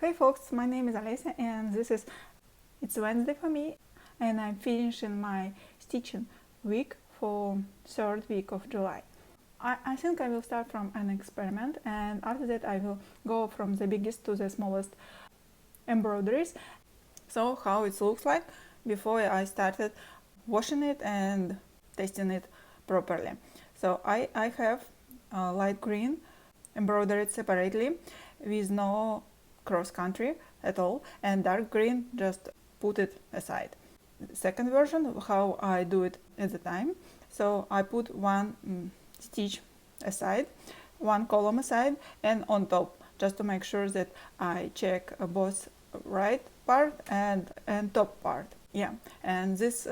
Hey folks, my name is Alessia and it's Wednesday for me, and I'm finishing my stitching week for 3rd week of July. I think I will start from an experiment, and after that I will go from the biggest to the smallest embroideries. So how it looks like before I started washing it and testing it properly. So I have light green embroidered separately with no cross country at all, and dark green just put it aside. Second version, how I do it at the time, so I put one stitch aside, one column aside, and on top, just to make sure that I check both right part and top part. Yeah, and this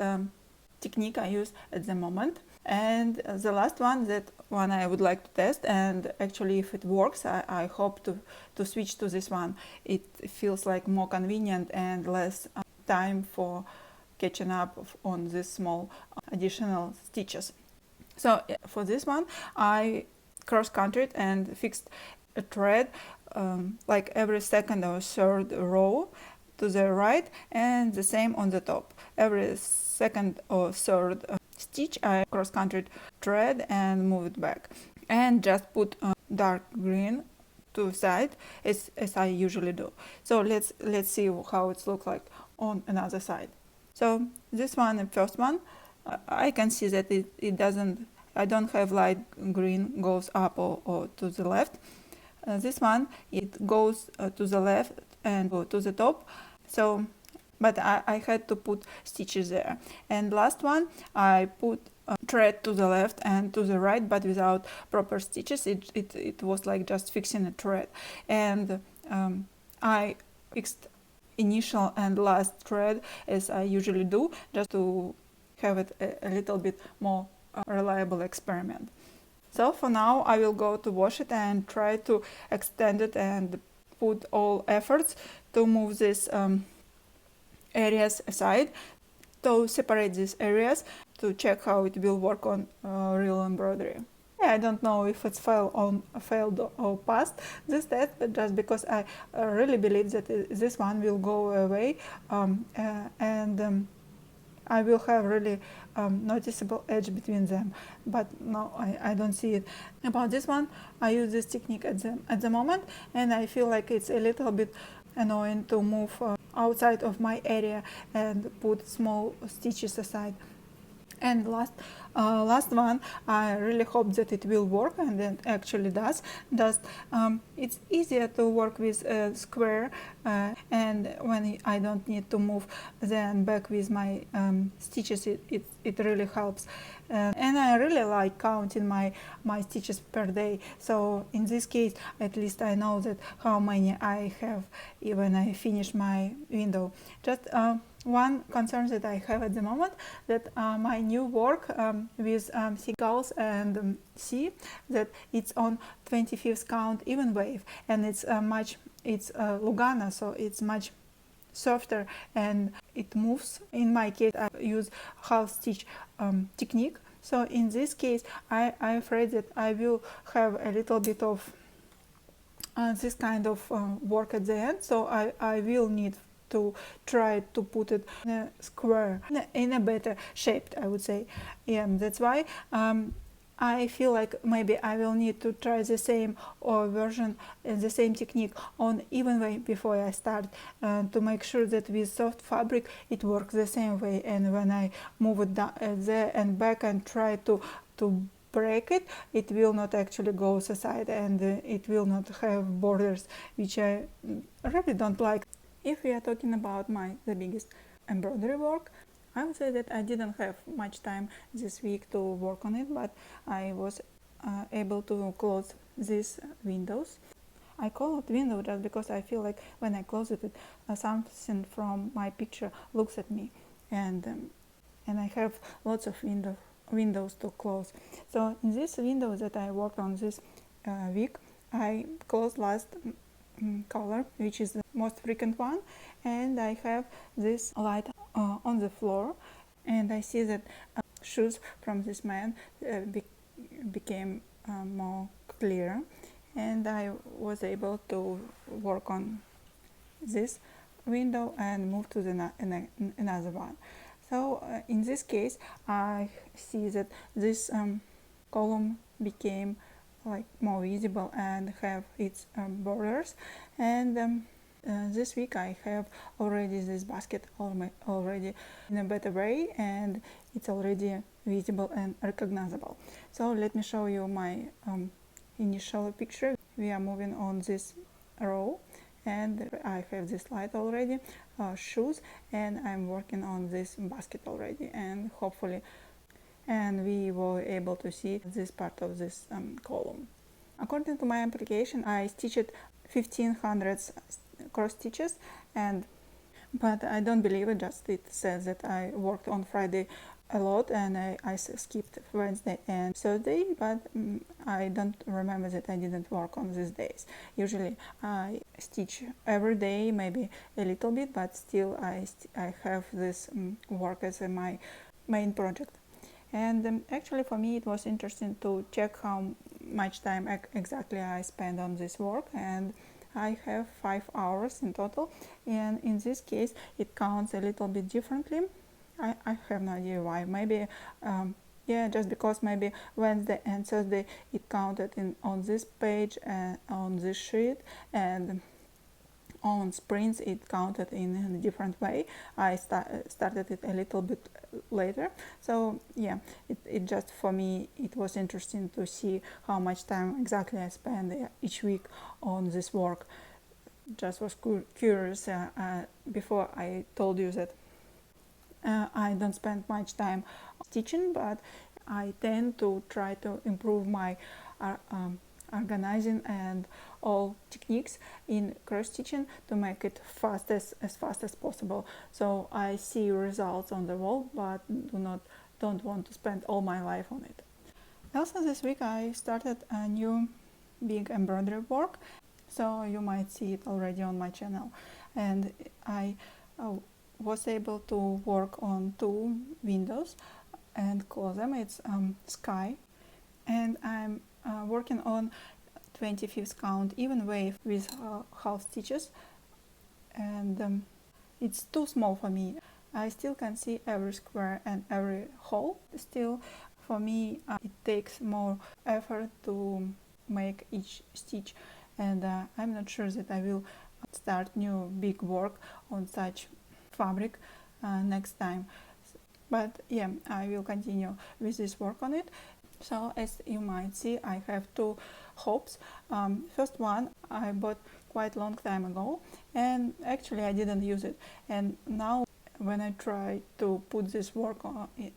technique I use at the moment. And the last one, that one I would like to test, and actually if it works, I hope to switch to this one. It feels like more convenient and less time for catching up on these small additional stitches. So for this one I cross-counted and fixed a thread like every second or third row to the right, and the same on the top. Every second or third stitch I cross-counted thread and moved back, and just put dark green to the side as I usually do. So let's see how it looks like on another side. So this one, the first one, I can see that it doesn't, I don't have light green goes up or to the left. This one, it goes to the left and to the top. So but I had to put stitches there. And last one, I put a thread to the left and to the right, but without proper stitches. It was like just fixing a thread. And I fixed initial and last thread as I usually do, just to have it a little bit more reliable experiment. So for now I will go to wash it and try to extend it and put all efforts to move these areas aside, to separate these areas, to check how it will work on real embroidery. I don't know if it's failed or passed this test, but just because I really believe that this one will go away, and I will have really noticeable edge between them, but no, I don't see it. About this one, I use this technique at the moment, and I feel like it's a little bit annoying to move outside of my area and put small stitches aside. And last one, I really hope that it will work, and it actually does. It's easier to work with a square, and when I don't need to move then back with my stitches, it really helps. And I really like counting my stitches per day. So in this case, at least I know that how many I have when I finish my window. Just one concern that I have at the moment, that my new work with seagulls and sea, that it's on 25th count even wave, and it's Lugana, so it's much softer and it moves. In my case I use half stitch technique, so in this case I'm afraid that I will have a little bit of this kind of work at the end, so I will need to try to put it in a square, in a better shape, I would say. Yeah, that's why I feel like maybe I will need to try the same version, the same technique on even way before I start, to make sure that with soft fabric it works the same way, and when I move it down, there and back and try to break it, it will not actually go aside, and it will not have borders, which I really don't like. If we are talking about the biggest embroidery work, I would say that I didn't have much time this week to work on it, but I was able to close these windows. I call it window just because I feel like when I close it, something from my picture looks at me, and I have lots of windows to close. So in this window that I worked on this week, I closed last color, which is the most frequent one, and I have this light on the floor, and I see that shoes from this man became more clear, and I was able to work on this window and move to the another one. So in this case I see that this column became like more visible and have its borders, and this week I have already this basket already in a better way, and it's already visible and recognizable. So let me show you my initial picture. We are moving on this row and I have this light already, shoes, and I'm working on this basket already, and hopefully we were able to see this part of this column. According to my application I stitched 1500 cross stitches, but I don't believe it, just it says that I worked on Friday a lot and I skipped Wednesday and Thursday, but I don't remember that I didn't work on these days. Usually I stitch every day, maybe a little bit, but still I have this work as my main project. And actually for me it was interesting to check how much time exactly I spend on this work, and I have 5 hours in total, and in this case it counts a little bit differently. I have no idea why. Maybe yeah, just because maybe Wednesday and Thursday it counted on this page and on this sheet, and on sprints it counted in a different way. I started it a little bit later, so yeah, it just for me it was interesting to see how much time exactly I spend each week on this work. Just was curious. Before I told you that I don't spend much time stitching, but I tend to try to improve my organizing and all techniques in cross stitching to make it as fast as possible. So I see results on the wall, but don't want to spend all my life on it. Also this week I started a new big embroidery work, so you might see it already on my channel, and I was able to work on 2 windows and close them. It's sky, and I'm working on 25th count even wave with half stitches, and it's too small for me. I still can see every square and every hole. Still for me it takes more effort to make each stitch, and I'm not sure that I will start new big work on such fabric next time, but yeah, I will continue with this work on it. So as you might see, I have 2 hoops. First one I bought quite a long time ago, and actually I didn't use it, and now when I try to put this work on it,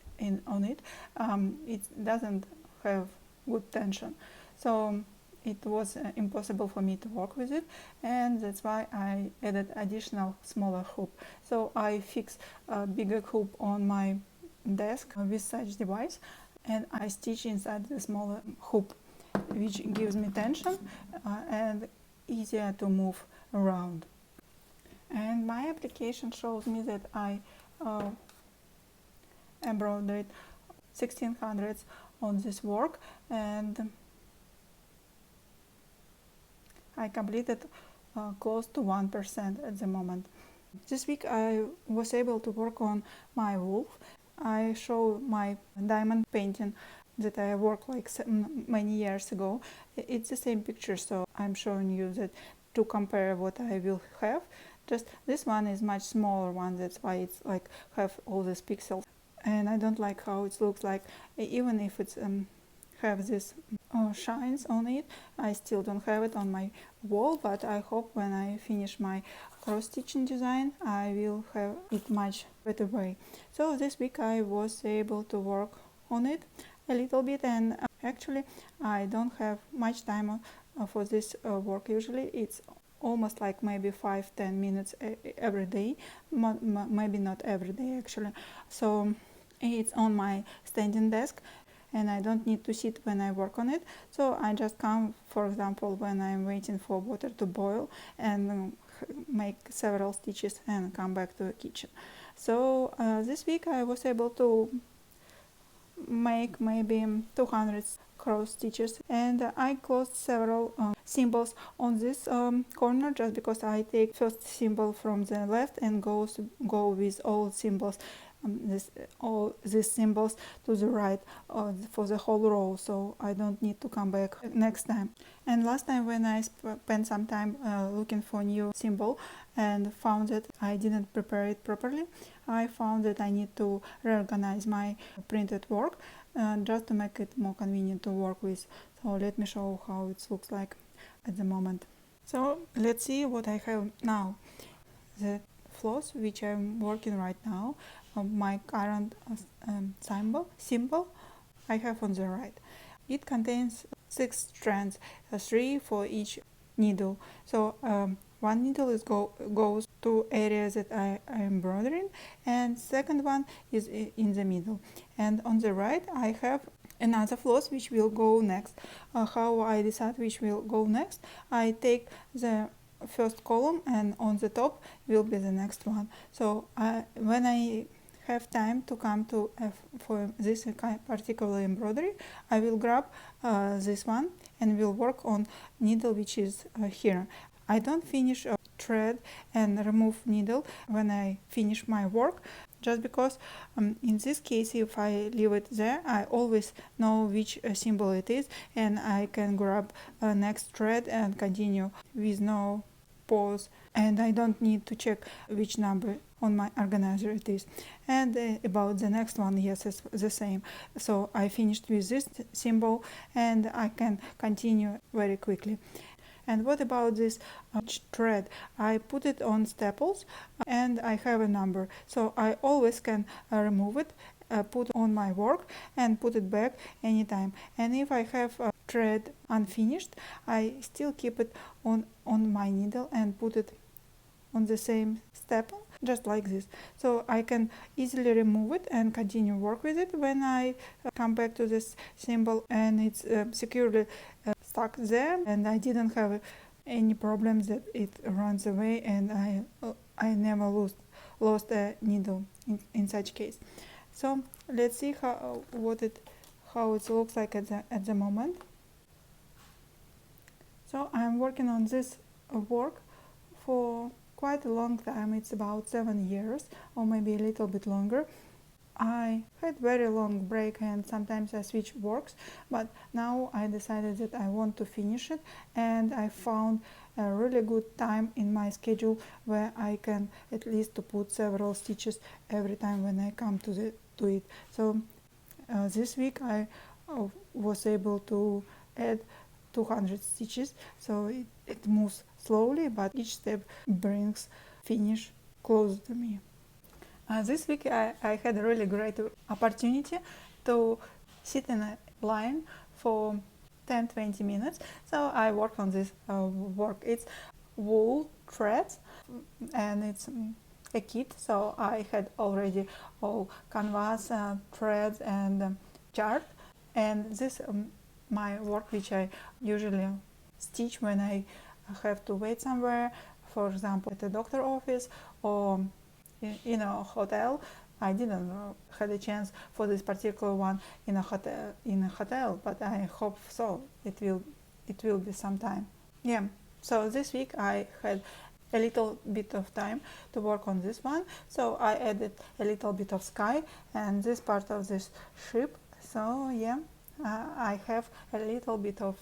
it doesn't have good tension, so it was impossible for me to work with it, and that's why I added additional smaller hoop. So I fixed a bigger hoop on my desk with such device, and I stitch inside the smaller hoop, which gives me tension and easier to move around. And my application shows me that I embroidered 1600s on this work, and I completed close to 1% at the moment. This week I was able to work on my wolf. I show my diamond painting that I worked like many years ago. It's the same picture, so I'm showing you that to compare what I will have. Just this one is much smaller one, that's why it's like have all these pixels, and I don't like how it looks like. Even if it's have this shines on it, I still don't have it on my wall, but I hope when I finish my cross stitching design I will have it much better way. So this week I was able to work on it a little bit, and actually I don't have much time for this work. Usually it's almost like maybe 5-10 minutes every day, maybe not every day actually. So it's on my standing desk, and I don't need to sit when I work on it. So I just come, for example, when I'm waiting for water to boil, and make several stitches and come back to the kitchen. So this week I was able to make maybe 200 cross stitches, and I closed several symbols on this corner just because I take first symbol from the left and go with all symbols, all these symbols to the right for the whole row, so I don't need to come back next time. And last time when I spent some time looking for new symbol and found that I didn't prepare it properly, I found that I need to reorganize my printed work just to make it more convenient to work with. So let me show how it looks like at the moment. So let's see what I have now. The floss which I'm working right now, my current symbol I have on the right. It contains 6 strands, 3 for each needle. So one needle goes to areas that I am embroidering, and second one is in the middle. And on the right I have another floss which will go next. How I decide which will go next? I take the first column and on the top will be the next one. So when I have time to come to for this particular embroidery, I will grab this one and will work on needle which is here. I don't finish a thread and remove needle when I finish my work, just because in this case if I leave it there, I always know which symbol it is and I can grab next thread and continue with no pause, and I don't need to check which number on my organizer it is. And about the next one, yes, it's the same. So I finished with this symbol and I can continue very quickly. And what about this thread? I put it on staples and I have a number, so I always can remove it, put on my work and put it back anytime. And if I have a thread unfinished, I still keep it on my needle and put it on the same staple, just like this. So I can easily remove it and continue work with it when I come back to this symbol, and it's securely stuck there, and I didn't have any problems that it runs away, and I never lost a needle in such case. So let's see how it looks like at the moment. So I'm working on this work for quite a long time. It's about 7 years or maybe a little bit longer. I had very long break and sometimes I switch works, but now I decided that I want to finish it, and I found a really good time in my schedule where I can at least to put several stitches every time when I come to it. So this week I was able to add 200 stitches, so it moves slowly, but each step brings finish closer to me. This week I had a really great opportunity to sit in a line for 10-20 minutes. So I worked on this work. It's wool threads and it's a kit. So I had already all canvas, threads and chart. And this my work which I usually stitch when I have to wait somewhere, for example at a doctor office or in a hotel. I didn't had a chance for this particular one in a hotel, but I hope so. It will be sometime. Yeah. So this week I had a little bit of time to work on this one. So I added a little bit of sky and this part of this ship. So yeah, I have a little bit of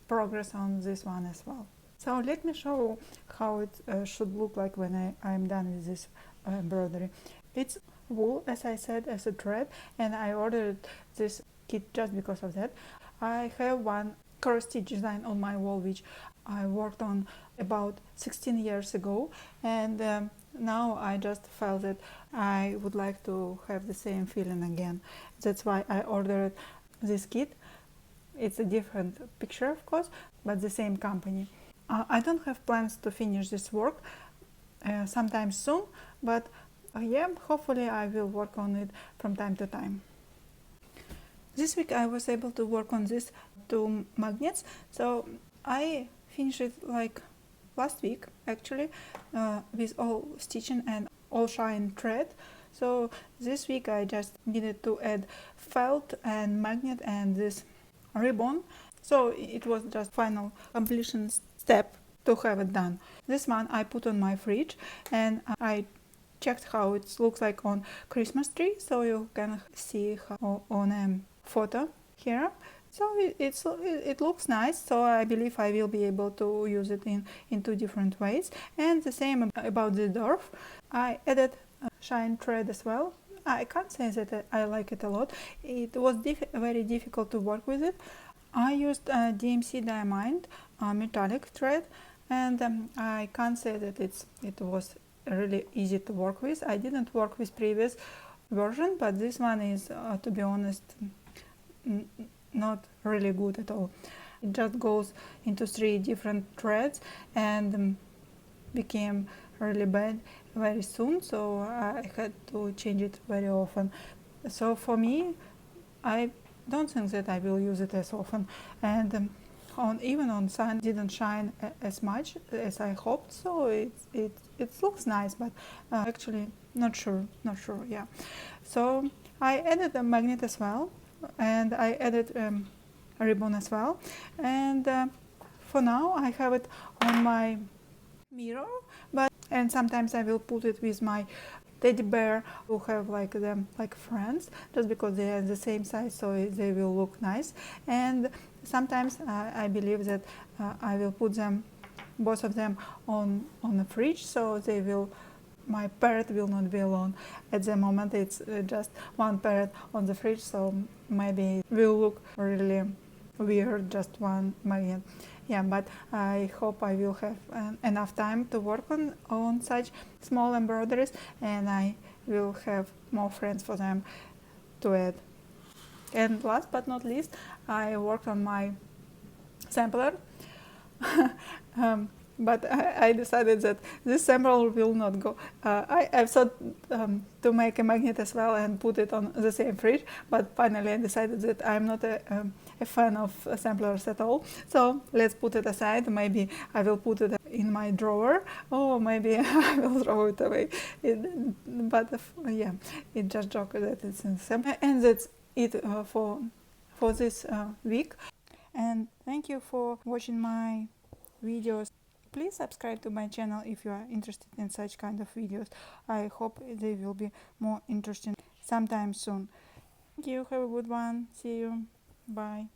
progress on this one as well. So let me show how it should look like when I'm done with this embroidery. It's wool, as I said, as a thread, and I ordered this kit just because of that. I have one cross stitch design on my wall which I worked on about 16 years ago, and now I just felt that I would like to have the same feeling again. That's why I ordered this kit. It's a different picture, of course, but the same company. I don't have plans to finish this work sometime soon, but yeah, hopefully I will work on it from time to time. This week I was able to work on these 2 magnets, so I finished it like last week actually, with all stitching and all shine thread. So this week I just needed to add felt and magnet and this ribbon, so it was just final completion step to have it done. This one I put on my fridge, and I checked how it looks like on Christmas tree, so you can see how on a photo here. So it looks nice, so I believe I will be able to use it in two different ways. And the same about the dwarf. I added shine thread as well. I can't say that I like it a lot. It was very difficult to work with it. I used DMC Diamond metallic thread, and I can't say that it was really easy to work with. I didn't work with previous version, but this one is, to be honest, not really good at all. It just goes into 3 different threads and became really bad very soon, so I had to change it very often. So for me, I don't think that I will use it as often, and even on sun didn't shine as much as I hoped, so it looks nice, but actually not sure, yeah. So I added a magnet as well, and I added a ribbon as well, and for now I have it on my mirror, and sometimes I will put it with my teddy bear who have like them like friends, just because they are the same size, so they will look nice. And sometimes I believe that I will put them, both of them, on the fridge, so they will, my parrot will not be alone. At the moment it's just one parrot on the fridge, so maybe it will look really weird, just one magnet. Yeah, but I hope I will have enough time to work on such small embroideries, and I will have more friends for them to add. And last but not least, I worked on my sampler. But I decided that this sampler will not go. I thought to make a magnet as well and put it on the same fridge, but finally I decided that I'm not a fan of samplers at all. So let's put it aside. Maybe I will put it in my drawer, or maybe I will throw it away. Yeah, it just joke that it's in the sampler. And that's it for this week. And thank you for watching my videos. Please subscribe to my channel if you are interested in such kind of videos. I hope they will be more interesting sometime soon. Thank you, have a good one, see you, bye.